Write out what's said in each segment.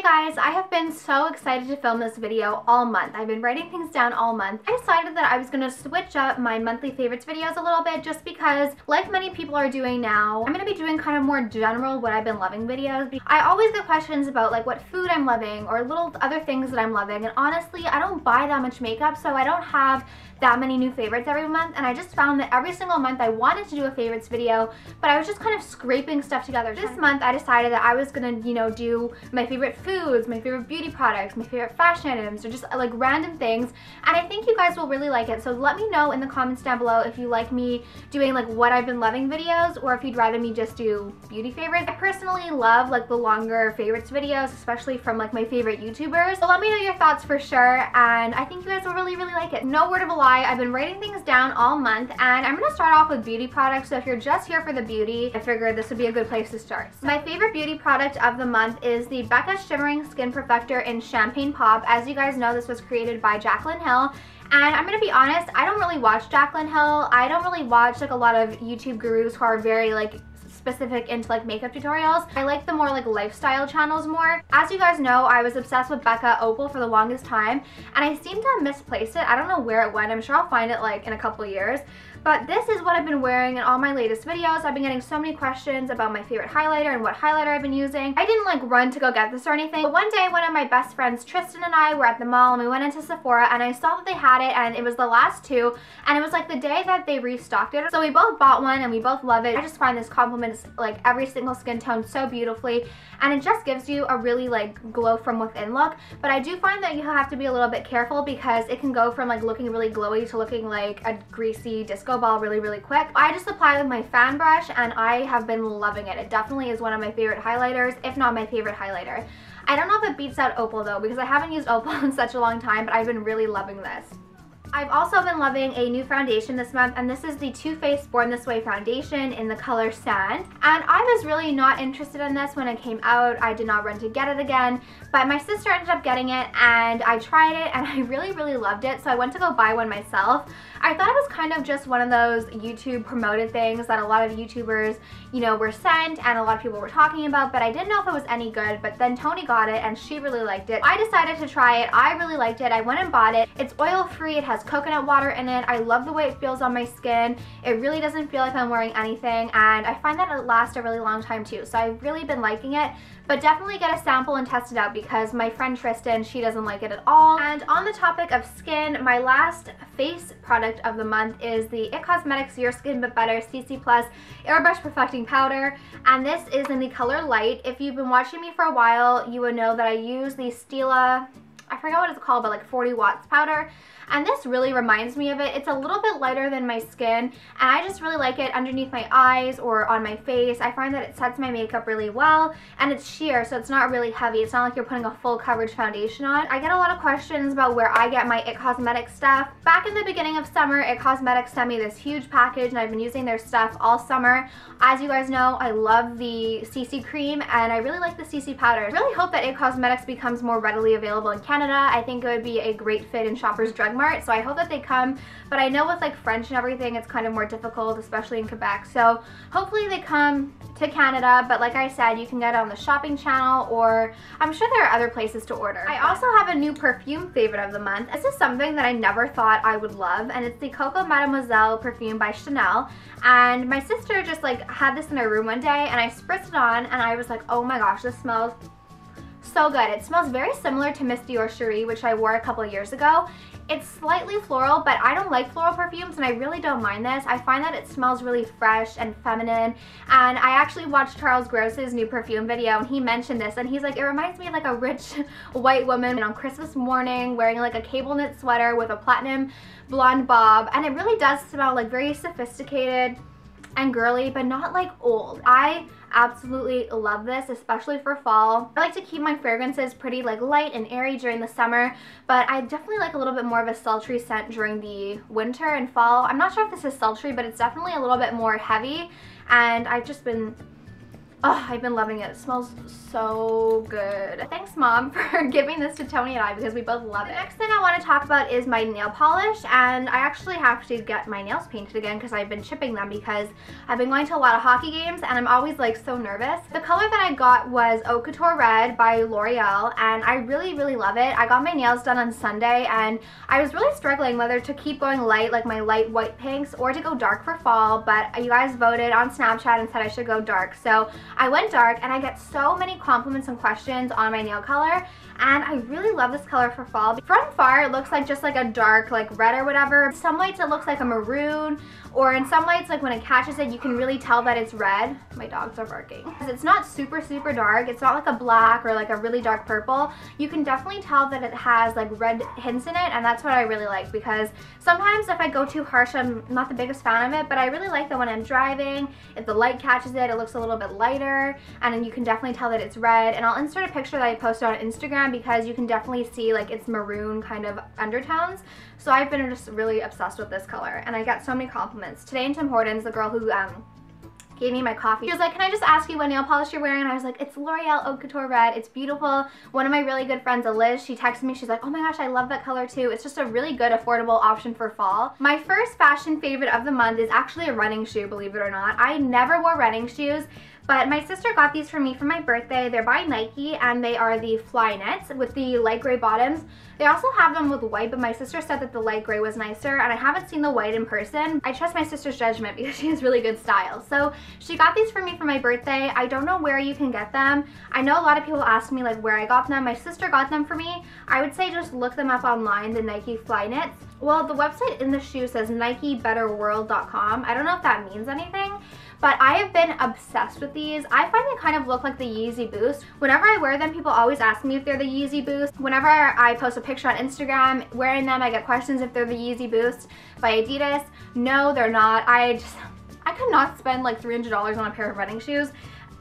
guys, I have been so excited to film this video all month. I've been writing things down all month. I decided that I was going to switch up my monthly favorites videos a little bit just because, like many people are doing now, I'm going to be doing kind of more general what I've been loving videos. I always get questions about like what food I'm loving or little other things that I'm loving, and honestly I don't buy that much makeup, so I don't have that many new favorites every month, and I just found that every single month I wanted to do a favorites video, but I was just kind of scraping stuff together. This month I decided that I was gonna, do my favorite foods, my favorite beauty products, my favorite fashion items, or just like random things, and I think you guys will really like it. So let me know in the comments down below if you like me doing like what I've been loving videos, or if you'd rather me just do beauty favorites. I personally love like the longer favorites videos, especially from like my favorite YouTubers. So let me know your thoughts for sure, and I think you guys will really like it. No word of a lie, I've been writing things down all month, and I'm gonna start off with beauty products. So if you're just here for the beauty, I figured this would be a good place to start. So my favorite beauty product of the month is the Becca Shimmering Skin Perfector in Champagne Pop. As you guys know, this was created by Jaclyn Hill. And I'm gonna be honest, I don't really watch Jaclyn Hill. I don't really watch like a lot of YouTube gurus who are very like specific into like makeup tutorials. I like the more like lifestyle channels more. As you guys know, I was obsessed with Becca Opal for the longest time, and I seem to have misplaced it. I don't know where it went. I'm sure I'll find it like in a couple years. But this is what I've been wearing in all my latest videos. I've been getting so many questions about my favorite highlighter and what highlighter I've been using. I didn't like run to go get this or anything, but one day one of my best friends, Tristan, and I were at the mall, and we went into Sephora, and I saw that they had it, and it was the last two, and it was like the day that they restocked it. So we both bought one and we both love it. I just find this complements like every single skin tone so beautifully, and it just gives you a really like glow from within look. But I do find that you have to be a little bit careful because it can go from like looking really glowy to looking like a greasy disco ball really quick. I just apply with my fan brush, and I have been loving it. It definitely is one of my favorite highlighters, if not my favorite highlighter. I don't know if it beats out Opal though, because I haven't used Opal in such a long time, but I've been really loving this. I've also been loving a new foundation this month, and this is the Too Faced Born This Way foundation in the color Sand. And I was really not interested in this when it came out. I did not run to get it again, but my sister ended up getting it, and I tried it, and I really loved it, so I went to go buy one myself. I thought it was kind of just one of those YouTube promoted things that a lot of YouTubers, were sent and a lot of people were talking about, but I didn't know if it was any good. But then Tony got it, and she really liked it. I decided to try it. I really liked it. I went and bought it. It's oil-free. It has coconut water in it. I love the way it feels on my skin. It really doesn't feel like I'm wearing anything, and I find that it lasts a really long time too, so I've really been liking it. But definitely get a sample and test it out, because my friend Tristan, she doesn't like it at all. And on the topic of skin, my last face product of the month is the IT Cosmetics Your Skin But Better CC Plus Airbrush Perfecting Powder, and this is in the color Light. If you've been watching me for a while, you would know that I use the Stila, I forgot what it's called, but like 40 watts powder. And this really reminds me of it. It's a little bit lighter than my skin, and I just really like it underneath my eyes or on my face. I find that it sets my makeup really well, and it's sheer, so it's not really heavy. It's not like you're putting a full coverage foundation on. I get a lot of questions about where I get my IT Cosmetics stuff. Back in the beginning of summer, IT Cosmetics sent me this huge package, and I've been using their stuff all summer. As you guys know, I love the CC cream, and I really like the CC powder. I really hope that IT Cosmetics becomes more readily available in Canada. I think it would be a great fit in Shoppers Drug Mart, so I hope that they come. But I know with like French and everything, it's kind of more difficult, especially in Quebec. So hopefully they come to Canada, but like I said, you can get it on the shopping channel, or I'm sure there are other places to order. I also have a new perfume favorite of the month. This is something that I never thought I would love, and it's the Coco Mademoiselle perfume by Chanel. And my sister just like had this in her room one day, and I spritzed it on, and I was like, oh my gosh, this smells so good. It smells very similar to Miss Dior Cherie, which I wore a couple of years ago. It's slightly floral, but I don't like floral perfumes, and I really don't mind this. I find that it smells really fresh and feminine, and I actually watched Charles Gross's new perfume video, and he mentioned this, and he's like, it reminds me of like a rich white woman on Christmas morning wearing like a cable knit sweater with a platinum blonde bob, and it really does smell like very sophisticated and girly, but not like old. I absolutely love this, especially for fall. I like to keep my fragrances pretty like light and airy during the summer, but I definitely like a little bit more of a sultry scent during the winter and fall. I'm not sure if this is sultry, but it's definitely a little bit more heavy, and I've just been Oh, I've been loving it. It smells so good. Thanks, Mom, for giving this to Tony and I because we both love it. The next thing I want to talk about is my nail polish, and I actually have to get my nails painted again because I've been chipping them because I've been going to a lot of hockey games and I'm always like so nervous. The color that I got was Eau Couture Red by L'Oreal, and I really, really love it. I got my nails done on Sunday and I was really struggling whether to keep going light, like my light white pinks, or to go dark for fall, but you guys voted on Snapchat and said I should go dark. So I went dark, and I get so many compliments and questions on my nail color, and I really love this color for fall. From far, it looks like just like a dark like red or whatever. Some lights it looks like a maroon, or in some lights, like when it catches it, you can really tell that it's red. My dogs are barking. It's not super, super dark. It's not like a black or like a really dark purple. You can definitely tell that it has like red hints in it, and that's what I really like, because sometimes if I go too harsh, I'm not the biggest fan of it, but I really like that when I'm driving, if the light catches it, it looks a little bit lighter, and then you can definitely tell that it's red. And I'll insert a picture that I posted on Instagram because you can definitely see like it's maroon kind of undertones. So I've been just really obsessed with this color, and I got so many compliments. Today in Tim Hortons, the girl who gave me my coffee, she was like, can I just ask you what nail polish you're wearing? And I was like, it's L'Oreal Eau Couture Red. It's beautiful. One of my really good friends, Liz, she texted me. She's like, oh my gosh, I love that color too. It's just a really good, affordable option for fall. My first fashion favorite of the month is actually a running shoe, believe it or not. I never wore running shoes, but my sister got these for me for my birthday. They're by Nike, and they are the Flyknits with the light gray bottoms. They also have them with white, but my sister said that the light gray was nicer, and I haven't seen the white in person. I trust my sister's judgment because she has really good style. So she got these for me for my birthday. I don't know where you can get them. I know a lot of people ask me like where I got them. My sister got them for me. I would say just look them up online, the Nike Flyknits. Well, the website in the shoe says NikeBetterWorld.com. I don't know if that means anything, but I have been obsessed with these. I find they kind of look like the Yeezy Boost. Whenever I wear them, people always ask me if they're the Yeezy Boost. Whenever I post a picture on Instagram wearing them, I get questions if they're the Yeezy Boost by Adidas. No, they're not. I could not spend like $300 on a pair of running shoes.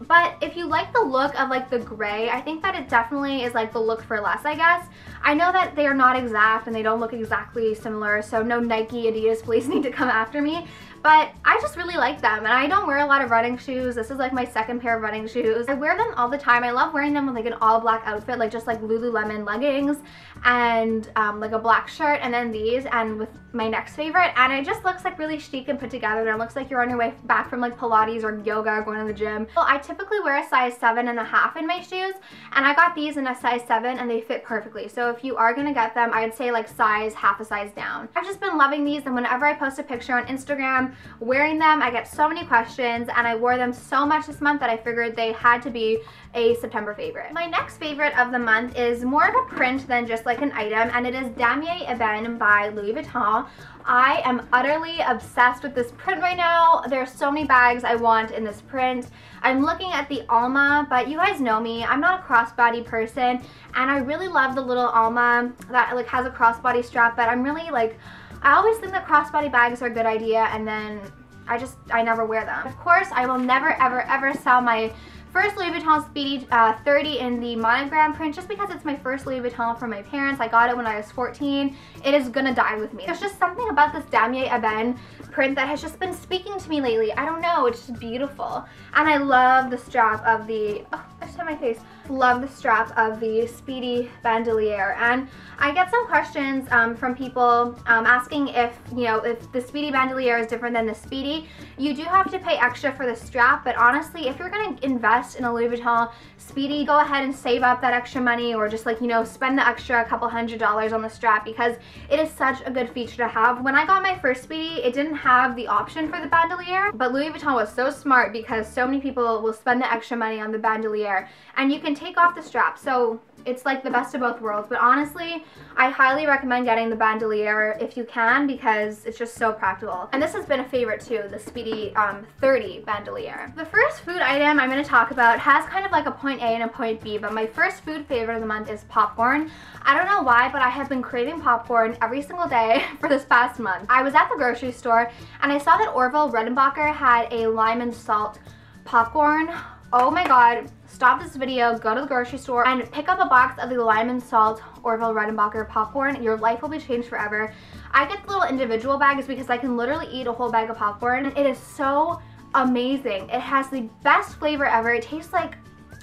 But if you like the look of like the gray, I think that it definitely is like the look for less, I guess. I know that they are not exact and they don't look exactly similar, so no Nike, Adidas, please need to come after me. But I just really like them, and I don't wear a lot of running shoes. This is like my second pair of running shoes. I wear them all the time. I love wearing them with like an all black outfit, like just like Lululemon leggings and like a black shirt, and then these, and with my next favorite, and it just looks like really chic and put together, and it looks like you're on your way back from like Pilates or yoga or going to the gym. Well, I typically wear a size 7.5 in my shoes, and I got these in a size 7 and they fit perfectly. So if you are gonna get them, I'd say like half a size down. I've just been loving these, and whenever I post a picture on Instagram wearing them, I get so many questions, and I wore them so much this month that I figured they had to be a September favorite. My next favorite of the month is more of a print than just like an item, and it is Damier Ebene by Louis Vuitton. I am utterly obsessed with this print right now. There's so many bags I want in this print. I'm looking at the Alma, but you guys know me, I'm not a crossbody person, and I really love the little Alma that like has a crossbody strap, but I'm really like, I always think that crossbody bags are a good idea, and then I never wear them. Of course, I will never ever ever sell my first Louis Vuitton Speedy 30 in the monogram print just because it's my first Louis Vuitton from my parents. I got it when I was 14. It is gonna die with me. There's just something about this Damier Ebene print that has just been speaking to me lately. I don't know, it's just beautiful. And I love the strap of the, oh, I just hit my face. Love the strap of the Speedy bandolier. And I get some questions from people asking if, you know, if the Speedy bandolier is different than the Speedy. You do have to pay extra for the strap, but honestly, if you're gonna invest in a Louis Vuitton Speedy, go ahead and save up that extra money, or just like, you know, spend the extra couple $100s on the strap, because it is such a good feature to have. When I got my first Speedy, it didn't have the option for the bandolier, but Louis Vuitton was so smart because so many people will spend the extra money on the bandolier, and you can take off the strap, so it's like the best of both worlds. But honestly, I highly recommend getting the bandolier if you can, because it's just so practical. And this has been a favorite too, the Speedy 30 bandolier. The first food item I'm going to talk about has kind of like a point A and a point B, but my first food favorite of the month is popcorn. I don't know why, but I have been craving popcorn every single day for this past month. I was at the grocery store and I saw that Orville Redenbacher had a lime and salt popcorn. Oh my god, stop this video, go to the grocery store and pick up a box of the lime and salt Orville Redenbacher popcorn. Your life will be changed forever. I get the little individual bags because I can literally eat a whole bag of popcorn. It is so amazing. It has the best flavor ever. It tastes like,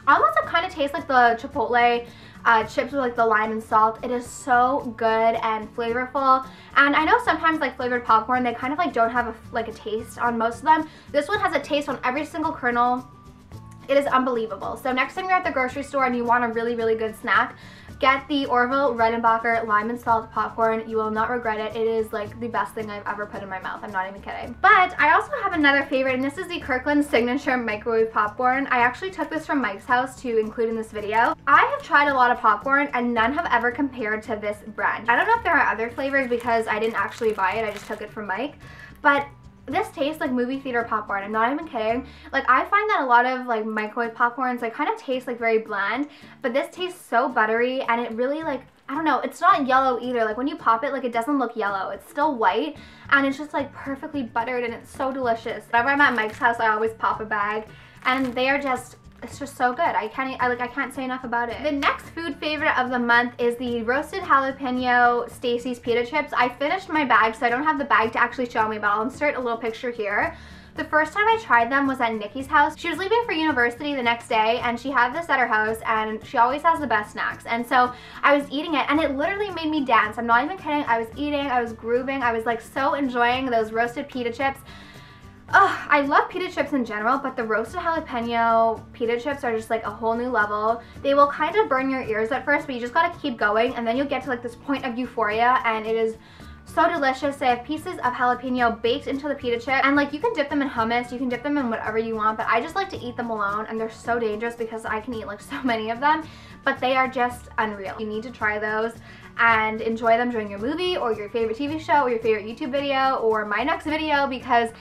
almost it kind of tastes like the Chipotle chips with like the lime and salt. It is so good and flavorful. And I know sometimes like flavored popcorn, they kind of like don't have a taste on most of them. This one has a taste on every single kernel. It is unbelievable. So next time you're at the grocery store and you want a really, really good snack, get the Orville Redenbacher lime and salt popcorn. You will not regret it. It is like the best thing I've ever put in my mouth. I'm not even kidding. But I also have another favorite, and this is the Kirkland signature microwave popcorn. I actually took this from Mike's house to include in this video. I have tried a lot of popcorn and none have ever compared to this brand. I don't know if there are other flavors because I didn't actually buy it. I just took it from Mike. But this tastes like movie theater popcorn. I'm not even kidding. Like, I find that a lot of like microwave popcorns like kind of taste like very bland, but this tastes so buttery, and it really like, I don't know, it's not yellow either. Like when you pop it, like it doesn't look yellow. It's still white, and it's just like perfectly buttered, and it's so delicious. Whenever I'm at Mike's house, I always pop a bag, and they are just, it's just so good. I can't say enough about it. The next food favorite of the month is the roasted jalapeno Stacy's pita chips. I finished my bag, so I don't have the bag to actually show me, but I'll insert a little picture here. The first time I tried them was at Nikki's house. She was leaving for university the next day, and she had this at her house, and she always has the best snacks. And so I was eating it, and it literally made me dance. I'm not even kidding. I was eating, I was grooving, I was like so enjoying those roasted pita chips. Oh, I love pita chips in general, but the roasted jalapeno pita chips are just like a whole new level. They will kind of burn your ears at first, but you just gotta keep going, and then you'll get to like this point of euphoria, and it is so delicious. They have pieces of jalapeno baked into the pita chip, and like you can dip them in hummus, you can dip them in whatever you want, but I just like to eat them alone, and they're so dangerous because I can eat like so many of them, but they are just unreal. You need to try those and enjoy them during your movie or your favorite TV show or your favorite YouTube video or my next video, because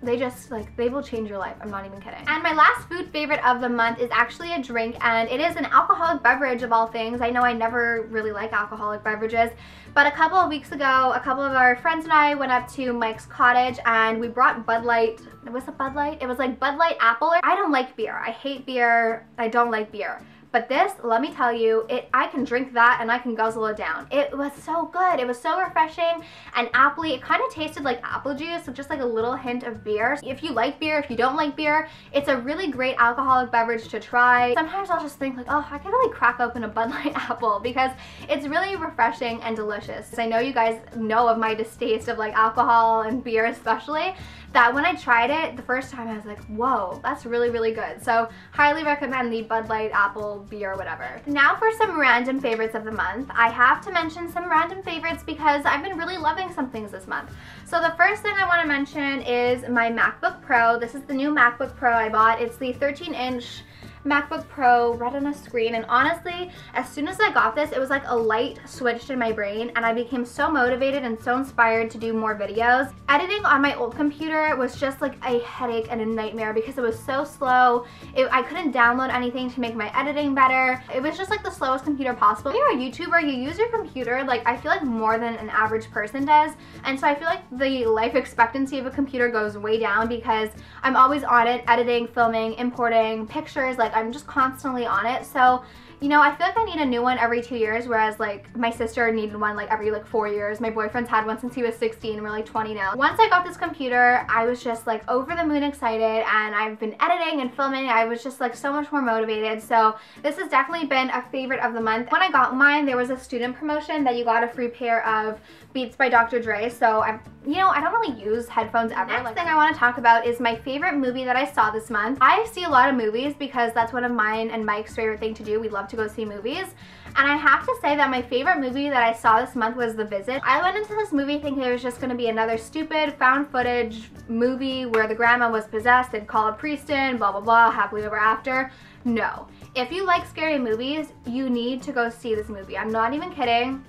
they just, like, they will change your life. I'm not even kidding. And my last food favorite of the month is actually a drink, and it is an alcoholic beverage of all things. I know I never really like alcoholic beverages, but a couple of weeks ago, a couple of our friends and I went up to Mike's cottage, and we brought Bud Light. Was it Bud Light? It was like Bud Light Apple. I don't like beer. I hate beer. I don't like beer. But this, let me tell you, I can drink that and I can guzzle it down. It was so good. It was so refreshing and appley. It kind of tasted like apple juice, so just like a little hint of beer. If you like beer, if you don't like beer, it's a really great alcoholic beverage to try. Sometimes I'll just think like, oh, I could really crack open a Bud Light Apple because it's really refreshing and delicious. I know you guys know of my distaste of like alcohol and beer especially, that when I tried it the first time I was like, whoa, that's really, really good. So highly recommend the Bud Light Apple beer, whatever. Now for some random favorites of the month. I have to mention some random favorites because I've been really loving some things this month. So the first thing I want to mention is my MacBook Pro. This is the new MacBook Pro I bought. It's the 13-inch MacBook Pro Retina screen, and honestly, as soon as I got this, it was like a light switched in my brain, and I became so motivated and so inspired to do more videos. Editing on my old computer was just like a headache and a nightmare because it was so slow. I couldn't download anything to make my editing better. It was just like the slowest computer possible. If you're a YouTuber, you use your computer like I feel like more than an average person does, and so I feel like the life expectancy of a computer goes way down because I'm always on it, editing, filming, importing pictures, like I'm just constantly on it. So, you know, I feel like I need a new one every 2 years, whereas like my sister needed one like every like 4 years. My boyfriend's had one since he was 16 and we're like 20 now. Once I got this computer, I was just like over the moon excited, and I've been editing and filming. I was just like so much more motivated. So this has definitely been a favorite of the month. When I got mine, there was a student promotion that you got a free pair of Beats by Dr. Dre, so I don't really use headphones ever. Next thing I want to talk about is my favorite movie that I saw this month. I see a lot of movies because that's one of mine and Mike's favorite thing to do. We love to go see movies. And I have to say that my favorite movie that I saw this month was The Visit. I went into this movie thinking it was just going to be another stupid found footage movie where the grandma was possessed and call a priest in, blah blah blah, happily ever after. No. If you like scary movies, you need to go see this movie. I'm not even kidding.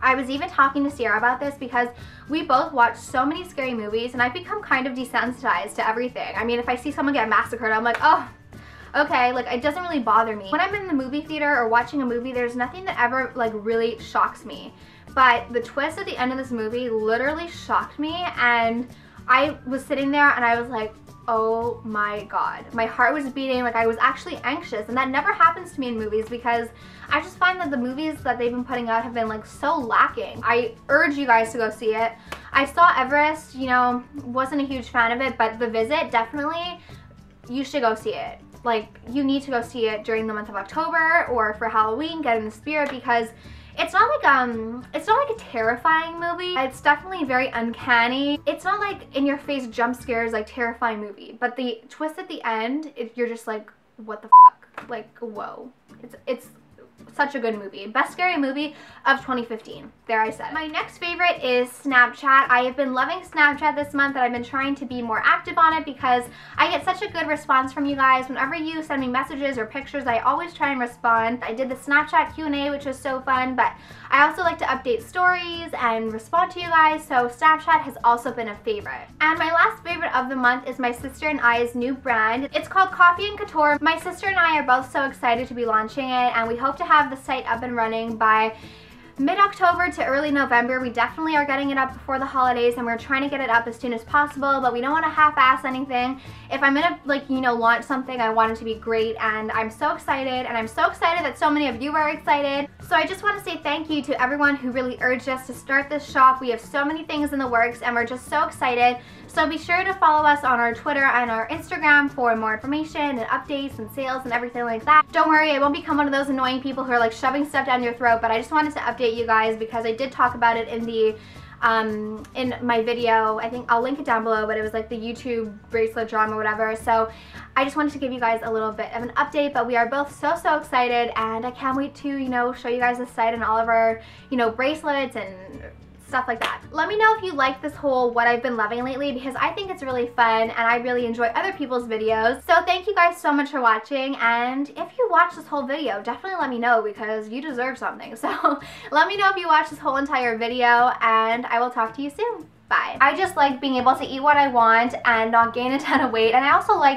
I was even talking to Sierra about this because we both watch so many scary movies, and I've become kind of desensitized to everything. I mean, if I see someone get massacred, I'm like, oh, okay, like it doesn't really bother me. When I'm in the movie theater or watching a movie, there's nothing that ever like really shocks me. But the twist at the end of this movie literally shocked me, and I was sitting there and I was like, oh my god. My heart was beating, like I was actually anxious, and that never happens to me in movies because I just find that the movies that they've been putting out have been like so lacking. I urge you guys to go see it. I saw Everest, you know, wasn't a huge fan of it, but The Visit, definitely, you should go see it. Like, you need to go see it during the month of October or for Halloween, get in the spirit, because it's not like a terrifying movie. It's definitely very uncanny. It's not like in your face jump scares, like terrifying movie, but the twist at the end, you're just like, what the fuck? Like, whoa. It's such a good movie. Best scary movie of 2015. There, I said. My next favorite is Snapchat. I have been loving Snapchat this month, and I've been trying to be more active on it because I get such a good response from you guys. Whenever you send me messages or pictures, I always try and respond. I did the Snapchat Q&A, which was so fun, but I also like to update stories and respond to you guys, so Snapchat has also been a favorite. And my last favorite of the month is my sister and I's new brand. It's called Coffee and Couture. My sister and I are both so excited to be launching it, and we hope to have the site up and running by mid-October to early November. We definitely are getting it up before the holidays, and we're trying to get it up as soon as possible, but we don't want to half-ass anything. If I'm gonna, like, you know, launch something, I want it to be great, and I'm so excited, and I'm so excited that so many of you are excited. So I just want to say thank you to everyone who really urged us to start this shop. We have so many things in the works, and we're just so excited. So be sure to follow us on our Twitter and our Instagram for more information and updates and sales and everything like that. Don't worry, I won't become one of those annoying people who are like shoving stuff down your throat, but I just wanted to update you guys because I did talk about it in the in my video. I think I'll link it down below, but it was like the YouTube bracelet drama, whatever. So I just wanted to give you guys a little bit of an update, but we are both so excited, and I can't wait to, you know, show you guys the site and all of our, you know, bracelets and stuff like that. Let me know if you like this whole what I've been loving lately, because I think it's really fun and I really enjoy other people's videos. So thank you guys so much for watching, and if you watch this whole video, definitely let me know because you deserve something. So let me know if you watch this whole entire video, and I will talk to you soon. Bye. I just like being able to eat what I want and not gain a ton of weight, and I also like